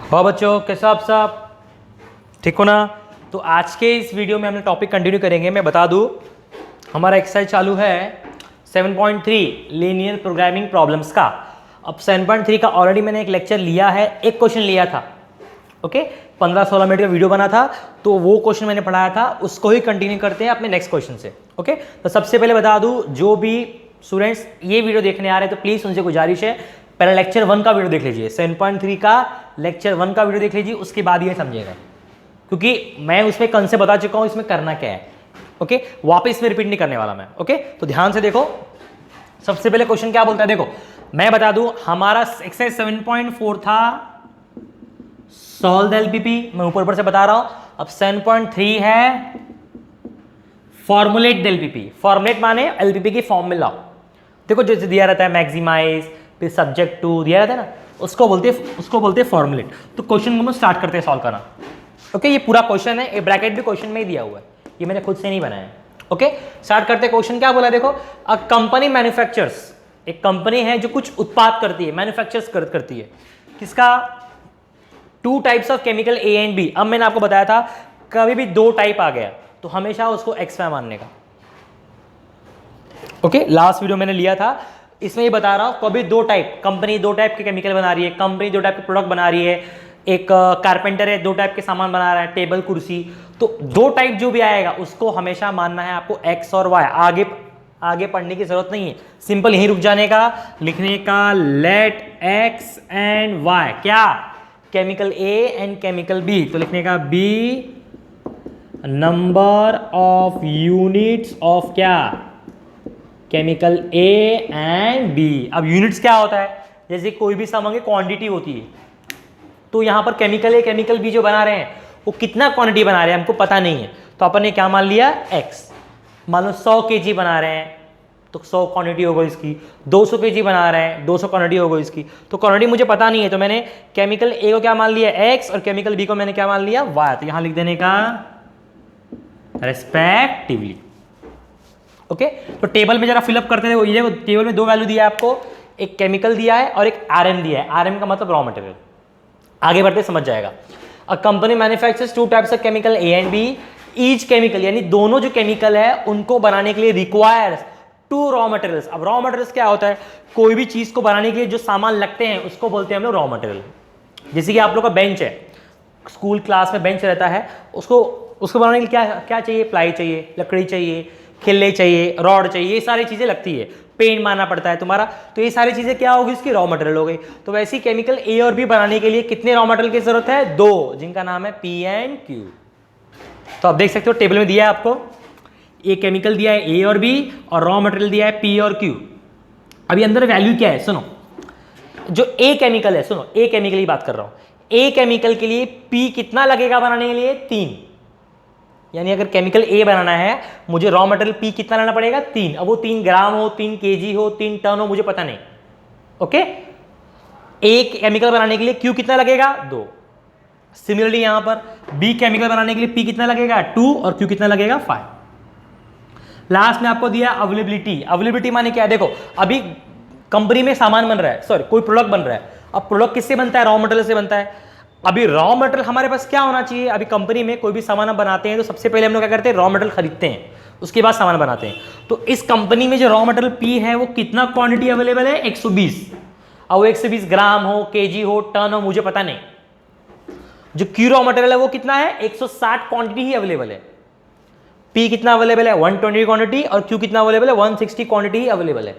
हाँ बच्चों, कैसे आप सब ठीक हो ना। तो आज के इस वीडियो में हम टॉपिक कंटिन्यू करेंगे। मैं बता दूं, हमारा एक्सरसाइज चालू है 7.3 लीनियर प्रोग्रामिंग प्रॉब्लम्स का। अब 7.3 का ऑलरेडी मैंने एक लेक्चर लिया है, एक क्वेश्चन लिया था। ओके, 15-16 मिनट का वीडियो बना था, तो वो क्वेश्चन मैंने पढ़ाया था, उसको ही कंटिन्यू करते हैं अपने नेक्स्ट क्वेश्चन से। ओके, तो सबसे पहले बता दूं, जो भी स्टूडेंट्स ये वीडियो देखने आ रहे हैं तो प्लीज़ उनसे गुजारिश है, पहले लेक्चर 1 का वीडियो देख लीजिए, 7.3 का लेक्चर 1 का वीडियो देख लीजिए, उसके बाद ये समझेगा, क्योंकि मैं उसमें कंसेप्ट बता चुका हूँ इसमें करना क्या है। ओके, वापस इसमें रिपीट नहीं करने वाला मैं। ओके, तो ध्यान से देखो। सबसे पहले क्वेश्चन क्या बोलता है, देखो मैं बता दूं, हमारा एक्सरसाइज 7.4 था सॉल्व द एलपीपी, मैं ऊपर से बता रहा हूं। अब 7.3 है फॉर्मुलेट द एलपीपी। फॉर्मुलेट माने एलपीपी की फॉर्म में लाओ। देखो जैसे दिया रहता है मैक्सिमाइज, फिर सब्जेक्ट टू दिया रहता है ना, उसको बोलते हैं फॉर्मुलेट। तो क्वेश्चन को स्टार्ट करते हैं सॉल्व करना। ओके, ये पूरा क्वेश्चन है, ये ब्रैकेट भी क्वेश्चन में ही दिया हुआ है, ये मैंने खुद से नहीं बनाया। ओके, स्टार्ट करते हैं। क्वेश्चन क्या बोला, देखो अ कंपनी मैन्युफैक्चर्स, एक कंपनी है जो कुछ उत्पाद करती है, मैन्युफैक्चर्स करती है। किसका? 2 types of chemical A and B. अब मैंने आपको बताया था कभी भी 2 टाइप आ गया तो हमेशा उसको एक्स मानने का। ओके, लास्ट वीडियो मैंने लिया था, इसमें ये बता रहा हूं कभी 2 टाइप, कंपनी 2 टाइप के केमिकल बना रही है, कंपनी 2 टाइप के प्रोडक्ट बना रही है, एक कारपेंटर है 2 टाइप के सामान बना रहा है, टेबल कुर्सी। तो 2 टाइप जो भी आएगा उसको हमेशा मानना है आपको एक्स और वाई। आगे पढ़ने की जरूरत नहीं है, सिंपल यहीं रुक जाने का, लिखने का लेट एक्स एंड वाई क्या, chemical A and chemical B. तो लिखने का B number of units of क्या, केमिकल ए एंड बी। अब यूनिट्स क्या होता है, जैसे कोई भी सामान की क्वांटिटी होती है, तो यहां पर केमिकल ए केमिकल बी जो बना रहे हैं वो कितना क्वांटिटी बना रहे हैं हमको पता नहीं है, तो अपन ने क्या मान लिया, एक्स। मान लो 100 kg बना रहे हैं तो 100 क्वांटिटी होगा इसकी, 200 kg बना रहे हैं 200 क्वांटिटी होगा इसकी। तो क्वांटिटी मुझे पता नहीं है, तो मैंने केमिकल ए को क्या मान लिया, एक्स, और केमिकल बी को मैंने क्या मान लिया, वाई। तो यहां लिख देने का रेस्पेक्टिवली। ओके, तो टेबल में जरा फिलअप करते थे, ये टेबल में 2 वैल्यू दिया है आपको, एक केमिकल दिया है और एक आरएम दिया है। आरएम का मतलब रॉ मटेरियल। आगे बढ़ते समझ जाएगा। A company manufactures 2 types of chemical A and B. Each chemical यानी दोनों जो केमिकल है उनको बनाने के लिए रिक्वायर्स 2 रॉ मटेरियल्स। अब रॉ मटेरियल्स क्या होता है, कोई भी चीज को बनाने के लिए जो सामान लगते हैं उसको बोलते हैं हम लोग रॉ मटेरियल। जैसे कि आप लोग का बेंच है, स्कूल क्लास में बेंच रहता है, उसको बनाने के लिए क्या क्या चाहिए, प्लाई चाहिए, लकड़ी चाहिए, खिल्ले चाहिए, रॉड चाहिए, ये सारी चीजें लगती है, पेंट मारना पड़ता है तुम्हारा। तो ये सारी चीजें क्या होगी, इसकी रॉ मटेरियल हो गई। तो वैसे ही केमिकल ए और बी बनाने के लिए कितने रॉ मटेरियल की जरूरत है, 2, जिनका नाम है पी एंड क्यू। तो आप देख सकते हो टेबल में दिया है आपको, एक केमिकल दिया है ए और बी, और रॉ मटेरियल दिया है पी और क्यू। अभी अंदर वैल्यू क्या है सुनो, जो ए केमिकल है, सुनो ए केमिकल की बात कर रहा हूं, ए केमिकल के लिए पी कितना लगेगा बनाने के लिए, 3। यानी अगर केमिकल ए बनाना है मुझे रॉ मटेरियल पी कितना लाना पड़ेगा, 3। अब वो 3 ग्राम हो, 3 केजी हो, 3 टन हो, मुझे पता नहीं। ओके, एक केमिकल बनाने के लिए क्यू कितना लगेगा, 2। सिमिलरली यहां पर बी केमिकल बनाने के लिए पी कितना लगेगा, 2, और क्यू कितना लगेगा, 5। लास्ट में आपको दिया अवेलेबिलिटी। अवेलेबिलिटी माने क्या है, देखो अभी कंपनी में सामान बन रहा है, सॉरी कोई प्रोडक्ट बन रहा है। अब प्रोडक्ट किससे बनता है, रॉ मटेरियल से बनता है। अभी रॉ मटेरियल हमारे पास क्या होना चाहिए, अभी कंपनी में कोई भी सामान हम बनाते हैं तो सबसे पहले हम लोग क्या करते हैं, रॉ मटेरियल खरीदते हैं, उसके बाद सामान बनाते हैं। तो इस कंपनी में जो रॉ मटेरियल पी है वो कितना क्वांटिटी अवेलेबल है, 120। अब वो 120 ग्राम हो, केजी हो, टन हो, मुझे पता नहीं। जो क्यू रॉ मटेरियल है वो कितना है, 160 क्वांटिटी ही अवेलेबल है। पी कितना अवेलेबल है, 120 क्वांटिटी, और क्यू कितना अवेलेबल है, 160 क्वांटिटी ही अवेलेबल है,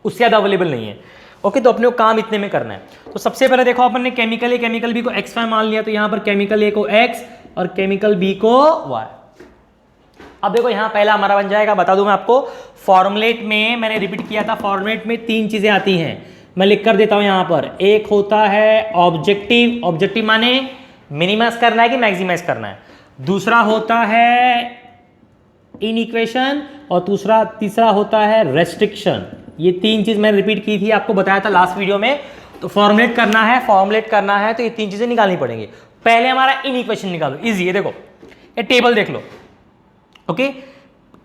उससे ज्यादा अवेलेबल नहीं है। ओके, तो अपने को काम इतने में करना है। तो सबसे पहले देखो अपन ने केमिकल ए केमिकल बी को एक्स वाई मान लिया, तो यहां पर केमिकल ए को एक्स और केमिकल बी को वाई। अब देखो यहां पहला हमारा बन जाएगा, बता दूं मैं आपको, फॉर्मुलेट में मैंने रिपीट किया था, फॉर्मुलेट में 3 चीजें आती हैं, मैं लिख कर देता हूं यहां पर। एक होता है ऑब्जेक्टिव, ऑब्जेक्टिव माने मिनिमाइज करना है कि मैक्सिमाइज करना है। दूसरा होता है इनइक्वेशन, और तीसरा होता है रेस्ट्रिक्शन। ये 3 चीज मैंने रिपीट की थी, आपको बताया था लास्ट वीडियो में। तो फॉर्मुलेट करना है तो ये 3 चीजें निकालनी पड़ेंगी। पहले हमारा इनइक्वेशन निकालो, इजी है। देखो ये टेबल देख लो। ओके,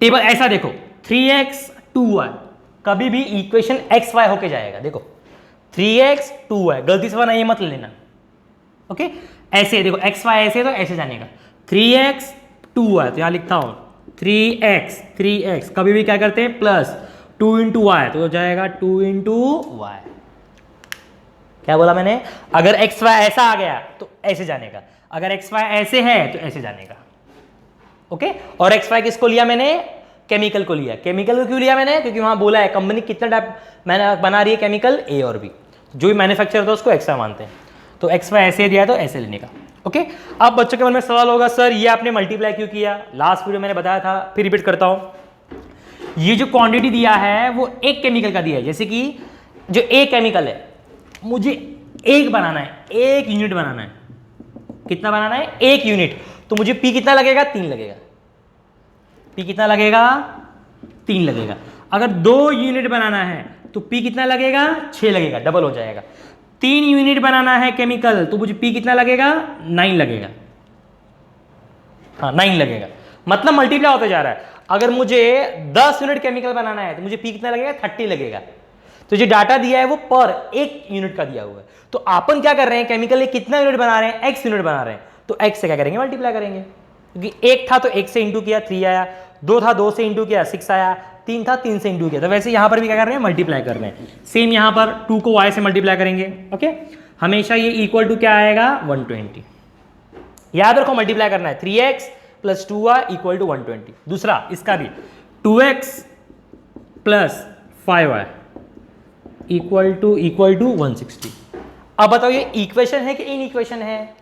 टेबल ऐसा देखो, 3x 2y, कभी भी इक्वेशन xy होके जाएगा। देखो 3x 2y, गलती से वरना ये मत लेना, ओके ऐसे देखो एक्स वाई ऐसे तो ऐसे जाने का 3x 2y तो यहाँ लिखता हूँ 3x कभी भी क्या करते हैं प्लस 2 इंटू वाई तो हो जाएगा 2 इंटू वाई। क्या बोला मैंने, अगर एक्स वाई ऐसा आ गया तो ऐसे जाने का, अगर एक्स वाई ऐसे है तो ऐसे जाने का। ओके और एक्स वाई किसको लिया मैंने, केमिकल को लिया। केमिकल को क्यों लिया मैंने, क्योंकि वहां बोला है कंपनी कितना टाइप मैंने बना रही है केमिकल ए और बी, जो भी मैन्युफैक्चर होता है उसको एक्स वाई मानते हैं। तो एक्स वाई ऐसे दिया है तो ऐसे लेने का। ओके अब बच्चों के मन में सवाल होगा सर ये आपने मल्टीप्लाई क्यों किया, लास्ट वीडियो मैंने बताया था फिर रिपीट करता हूं। ये जो क्वांटिटी दिया है वो एक केमिकल का दिया है, जैसे कि जो ए केमिकल है मुझे एक बनाना है, एक यूनिट बनाना है। कितना बनाना है, एक यूनिट। तो मुझे पी कितना लगेगा, 3 लगेगा। पी कितना लगेगा, 3 लगेगा। अगर 2 यूनिट बनाना है तो पी कितना लगेगा, 6 लगेगा, डबल हो जाएगा। 3 यूनिट बनाना है केमिकल तो मुझे पी कितना लगेगा, 9 लगेगा। हाँ 9 लगेगा, मतलब मल्टीप्लाई होता जा रहा है। अगर मुझे 10 यूनिट केमिकल बनाना है तो मुझे पी कितना लगेगा, 30 लगेगा। तो जो डाटा दिया है वो पर एक यूनिट का दिया हुआ है। तो अपन क्या कर रहे हैं, केमिकल कितना यूनिट बना रहे हैं, एक्स यूनिट बना रहे हैं, तो एक्स से क्या करेंगे, मल्टीप्लाई करेंगे। क्योंकि एक था तो एक से इंटू किया 3 आया, 2 था 2 से इंटू किया 6 आया, 3 था 3 से इंटू किया। तो वैसे यहां पर भी क्या कर रहे हैं, मल्टीप्लाई कर रहे हैं। सेम यहां पर 2 को y से मल्टीप्लाई करेंगे। ओके हमेशा ये इक्वल टू क्या आएगा, 120। याद रखो मल्टीप्लाई करना है, 3x plus 2y equal to 120। दूसरा इसका भी 2x plus 5y equal to 160। अब बताओ ये इक्वेशन है कि इन इक्वेशन है,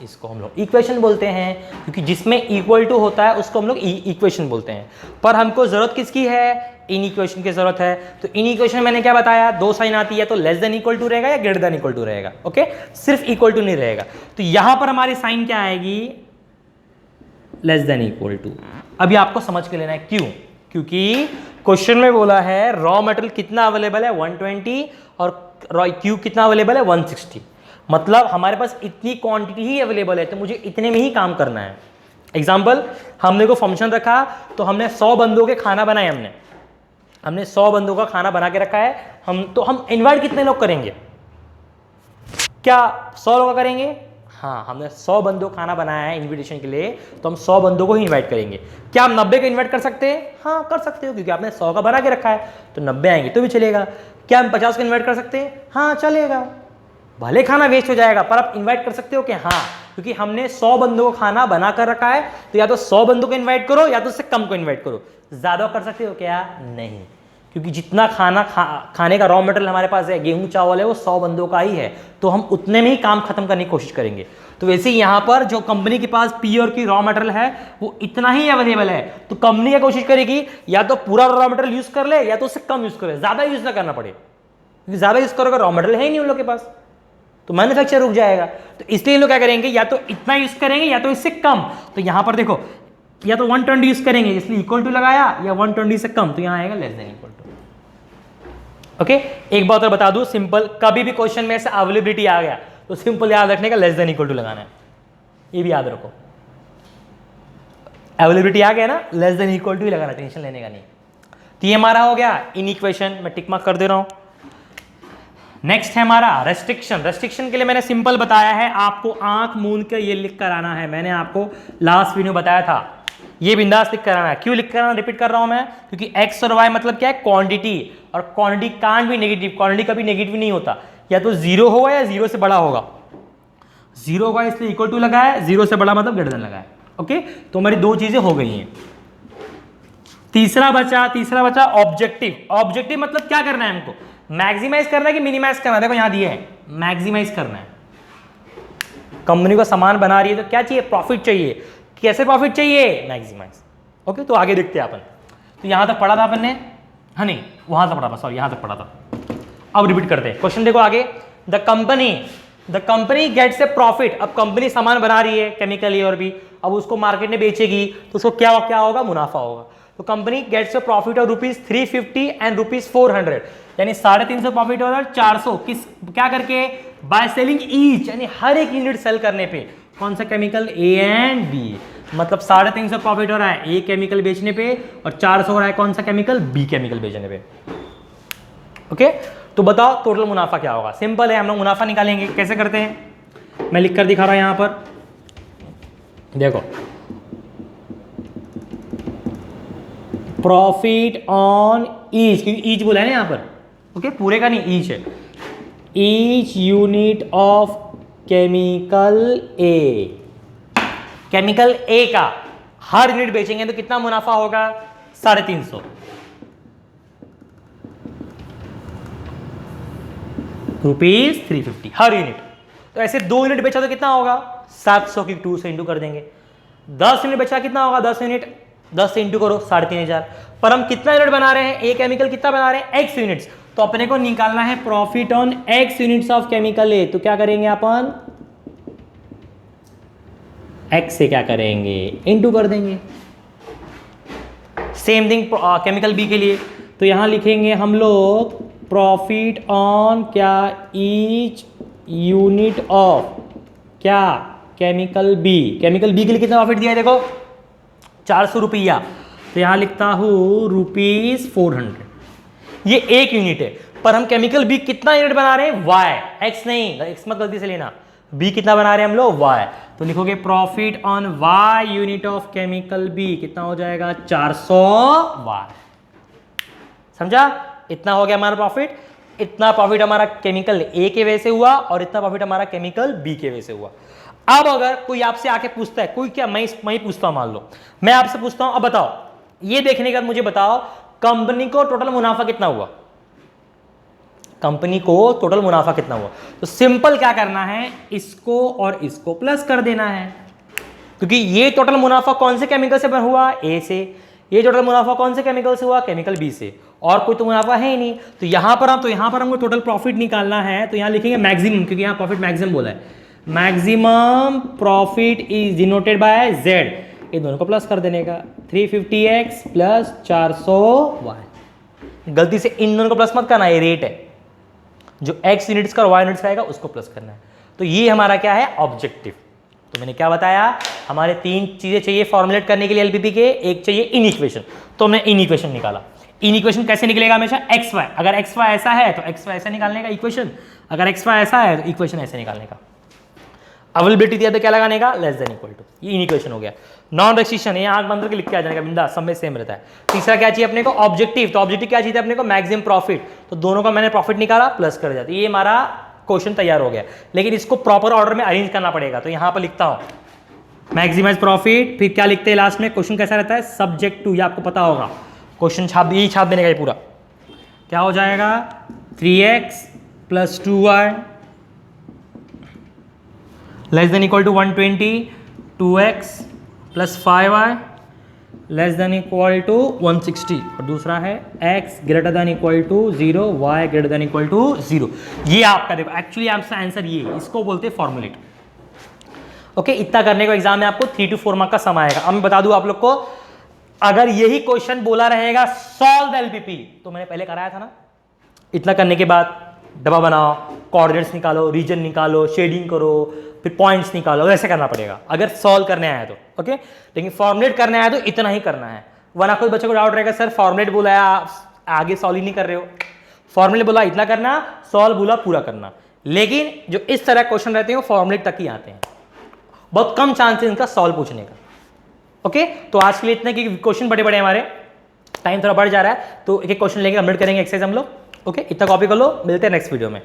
इसको हम लोग इक्वेशन बोलते हैं, क्योंकि जिसमें इक्वल टू होता है उसको हम लोग इक्वेशन बोलते हैं। पर हमको जरूरत किसकी है, इन इक्वेशन की जरूरत है। तो इन इक्वेशन मैंने क्या बताया, 2 साइन आती है तो लेस देन इक्वल टू रहेगा या ग्रेटर देन इक्वल टू रहेगा। ओके सिर्फ इक्वल टू नहीं रहेगा। तो यहां पर हमारी साइन क्या आएगी, लेस देन इक्वल टू। अभी आपको समझ के लेना है क्यों, क्योंकि क्वेश्चन में बोला है रॉ मटेरियल कितना अवेलेबल है, 120 और क्यू कितना अवेलेबल है, 160। मतलब हमारे पास इतनी क्वांटिटी ही अवेलेबल है तो मुझे इतने में ही काम करना है। एग्जांपल हमने को फंक्शन रखा तो हमने 100 बंदों के खाना बनाए, हमने 100 बंदों का खाना बना के रखा है। हम इनवाइट कितने लोग करेंगे, क्या 100 लोग करेंगे, हाँ हमने 100 बंदों खाना बनाया है इनविटेशन के लिए तो हम 100 बंदों को ही इनवाइट करेंगे। क्या हम 90 को इनवाइट कर सकते हैं, हाँ कर सकते हो, क्योंकि आपने 100 का बना के रखा है तो 90 आएंगे तो भी चलेगा। क्या हम 50 को इन्वाइट कर सकते हैं, हाँ चलेगा, भले खाना वेस्ट हो जाएगा पर आप इनवाइट कर सकते हो कि हाँ, क्योंकि हमने 100 बंदों को खाना बना कर रखा है। तो या तो 100 बंदों को इनवाइट करो या तो उससे कम को इनवाइट करो। ज्यादा कर सकते हो क्या, नहीं, क्योंकि जितना खाना खाने का रॉ मटेरियल हमारे पास है, गेहूं चावल है, वो 100 बंदों का ही है तो हम उतने में ही काम खत्म करने की कोशिश करेंगे। तो वैसे ही यहां पर जो कंपनी के पास पी और की रॉ मटेरियल है वो इतना ही अवेलेबल है तो कंपनी क्या कोशिश करेगी, या तो पूरा रॉ मटेरियल यूज कर ले या तो उससे कम यूज करे, ज्यादा यूज ना करना पड़े, क्योंकि ज्यादा यूज करोगे रॉ मटेरियल है ही नहीं उन लोग के पास तो मैन्युफैक्चर रुक जाएगा। तो इसलिए लोग क्या करेंगे, या तो इतना यूज करेंगे या तो इससे कम। तो यहां पर देखो या तो 120 यूज करेंगे इसलिए इक्वल टू लगाया, या 120 से कम तो यहां आएगा less than equal to. Okay एक बात और बता दूं सिंपल, कभी भी क्वेश्चन में से अवेलेबिलिटी आ गया तो सिंपल याद रखने का लेस देन इक्वल टू लगाना है, ये भी याद रखो। अवेलेबिलिटी आ गया ना, लेस देन इक्वल टू ही लगाना, टेंशन लेने का नहीं। तो ये हमारा हो गया इन इक्वेशन, मैं टिक मार्क कर दे रहा हूं। नेक्स्ट है हमारा रेस्ट्रिक्शन। रेस्ट्रिक्शन के लिए मैंने सिंपल बताया है, आपको आंख मूंद के ये लिख कर आना है। मैंने आपको लास्ट वीडियो बताया था, ये बिंदास लिख कर आना है। क्यों लिख कर आना, रिपीट कर रहा हूं मैं, क्योंकि एक्स और वाई मतलब क्या है, क्वांटिटी, और क्वांटिटी कांट भी नेगेटिव, क्वांटिटी कभी नेगेटिव नहीं होता, या तो 0 होगा या 0 से बड़ा होगा। 0 होगा इसलिए इक्वल टू लगा है, 0 से बड़ा मतलब ग्रेटर देन लगा है। ओके तो हमारी 2 चीजें हो गई हैं। तीसरा बचा ऑब्जेक्टिव। ऑब्जेक्टिव मतलब क्या करना है हमको, मैक्सिमाइज करना है कि मिनिमाइज करना है। देखो यहां दिए है मैक्सिमाइज करना है। कंपनी को सामान बना रही है तो क्या चाहिए, प्रॉफिट चाहिए। कैसे प्रॉफिट चाहिए, मैक्सिमाइज। ओके तो आगे देखते हैं अपन। तो यहां तक पढ़ा था अपन ने, हाँ नहीं वहां तक पढ़ा था, सॉरी यहां तक पढ़ा था। अब रिपीट करते हैं क्वेश्चन, देखो आगे। The company gets a profit. अब कंपनी सामान बना रही है केमिकल ए और बी, अब उसको मार्केट में बेचेगी तो उसको क्या होगा, मुनाफा होगा। तो company gets a profit of ₹350 and ₹400, यानी 350 प्रॉफिट और 400 किस क्या करके, बाय सेलिंग ईच, यानी हर एक यूनिट सेल करने पे। कौन सा केमिकल, ए एंड बी, मतलब 350 प्रॉफिट हो रहा है ए केमिकल बेचने पे और 400 हो रहा है कौन सा केमिकल, बी केमिकल बेचने पे। ओके तो बताओ टोटल मुनाफा क्या होगा। सिंपल है, हम लोग मुनाफा निकालेंगे, कैसे करते हैं, मैं लिख कर दिखा रहा हूं यहां पर, देखो प्रॉफिट ऑन ईच, क्योंकि ईच बोला है ना यहां पर, ओके पूरे का नहीं, ईच है, each unit of chemical A, chemical A का हर यूनिट बेचेंगे तो कितना मुनाफा होगा, 350 रुपीज 350 हर यूनिट। तो ऐसे 2 यूनिट बेचा तो कितना होगा, 700 की 2 से इंटू कर देंगे। 10 यूनिट बेचा कितना होगा, 10 यूनिट 10 से इंटू करो 3500। पर हम कितना यूनिट बना रहे हैं, ए केमिकल कितना बना रहे हैं, एक्स यूनिट्स, तो अपने को निकालना है profit on X units of chemical A. तो क्या करेंगे अपन, एक्स से क्या करेंगे, इंटू कर देंगे। सेम थिंग केमिकल बी के लिए, तो यहां लिखेंगे हम लोग प्रॉफिट ऑन क्या, ईच यूनिट ऑफ क्या, केमिकल बी। केमिकल बी के लिए कितना प्रॉफिट दिया है, देखो 400 रुपया, तो यहां लिखता हूं ₹400। ये एक यूनिट है, पर हम केमिकल बी कितना यूनिट बना रहे हैं, वाई, एक्स नहीं, एक्स मत गलती से लेना, बी कितना बना रहे हैं हम लोग, वाई। तो लिखोगे profit on Y unit of chemical B, कितना हो जाएगा 400 वाई। समझा, इतना हो गया हमारा प्रॉफिट। इतना प्रॉफिट हमारा केमिकल ए के वजह से हुआ और इतना प्रॉफिट हमारा केमिकल बी के वजह से हुआ। अब अगर कोई आपसे आके पूछता है, कोई क्या, मैं ही पूछता हूं, मान लो मैं आपसे पूछता हूं, अब बताओ, ये देखने के बाद मुझे बताओ कंपनी को टोटल मुनाफा कितना हुआ, कंपनी को टोटल मुनाफा कितना हुआ। तो सिंपल क्या करना है, इसको और इसको प्लस कर देना है, क्योंकि ये टोटल मुनाफा कौन से केमिकल से हुआ, ए से, ये टोटल मुनाफा कौन से केमिकल से हुआ, केमिकल बी से, और कोई तो मुनाफा है ही नहीं। तो यहां पर हमको टोटल प्रॉफिट निकालना है, तो यहां लिखेंगे मैक्सिमम, क्योंकि यहां प्रॉफिट मैक्सिमम बोला है, maximum profit is denoted by Z, ये दोनों को प्लस कर देने का, 350x प्लस 400y। गलती से इन दोनों को प्लस मत करना, ये रेट है, जो x यूनिट्स का और y यूनिट्स का आएगा उसको प्लस करना है। तो ये हमारा क्या है, ऑब्जेक्टिव। तो मैंने क्या बताया, हमारे 3 चीजें चाहिए फॉर्मुलेट करने के लिए एलपीपी के, एक चाहिए इन इक्वेशन, तो हमने इन इक्वेशन निकाला। इन इक्वेशन कैसे निकलेगा, हमेशा एक्स वाई, अगर एक्स वाई ऐसा है तो एक्स वाई ऐसा निकालने का इक्वेशन, अगर एक्स वाई ऐसा है तो इक्वेशन ऐसे निकालने का। अवेलेबिलिटी दिया तो क्या लगाने का, लेस देन इक्वल टू, ये इन इक्वेशन हो गया। नॉन रेस्ट्रिक्शन, ये आंख बंद करके लिख के आ जाएगा बिंदास, सब में सेम रहता है। तीसरा क्या चाहिए अपने को, ऑब्जेक्टिव, तो ऑब्जेक्टिव क्या चाहिए अपने को, मैक्सिमम प्रॉफिट, तो दोनों का मैंने प्रॉफिट निकाला प्लस कर दिया, तो ये हमारा क्वेश्चन तैयार हो गया। लेकिन इसको प्रॉपर ऑर्डर में अरेंज करना पड़ेगा, तो यहां पर लिखता हूं मैक्सिमाइज प्रॉफिट, फिर क्या लिखते हैं लास्ट में, क्वेश्चन कैसा रहता है, सब्जेक्ट टू, ये आपको पता होगा, क्वेश्चन यही छाप देने का ये पूरा, क्या हो जाएगा 3x plus 2y less than equal to 120, 2x plus 5y less than equal to 160, और दूसरा है x greater than equal to 0, y greater than equal to 0। ये आपका देखो, एक्चुअली आपका आंसर ये, इसको बोलते हैं फॉर्मुलेट। ओके, इतना करने को एग्जाम में आपको 3 to 4 मार्क का समय आएगा। अब मैं बता दूं आप लोग को, अगर यही क्वेश्चन बोला रहेगा सॉल्व द एलपीपी, तो मैंने पहले कराया था ना, इतना करने के बाद डब्बा बनाओ, कोऑर्डिनेट्स निकालो, रीजन निकालो, शेडिंग करो, फिर पॉइंट्स निकालो, ऐसे करना पड़ेगा अगर सॉल्व करने आया तो। ओके, लेकिन फॉर्मुलेट करने आया तो इतना ही करना है, वरना कोई बच्चे को डाउट रहेगा सर फॉर्मुलेट बोला है आगे सॉल्व ही नहीं कर रहे हो। फॉर्मुलेट बोला इतना करना, सॉल्व बोला पूरा करना, लेकिन जो इस तरह क्वेश्चन रहते हैं वो फॉर्मुलेट तक ही आते हैं, बहुत कम चांस है इनका सॉल्व पूछने का। ओके, तो आज के लिए इतने, क्योंकि क्वेश्चन बड़े बड़े हमारे, टाइम थोड़ा बढ़ जा रहा है, तो एक एक क्वेश्चन लेके कंप्लीट करेंगे एक्सरसाइज हम लोग। ओके, इतना कॉपी कर लो, मिलते हैं नेक्स्ट वीडियो में।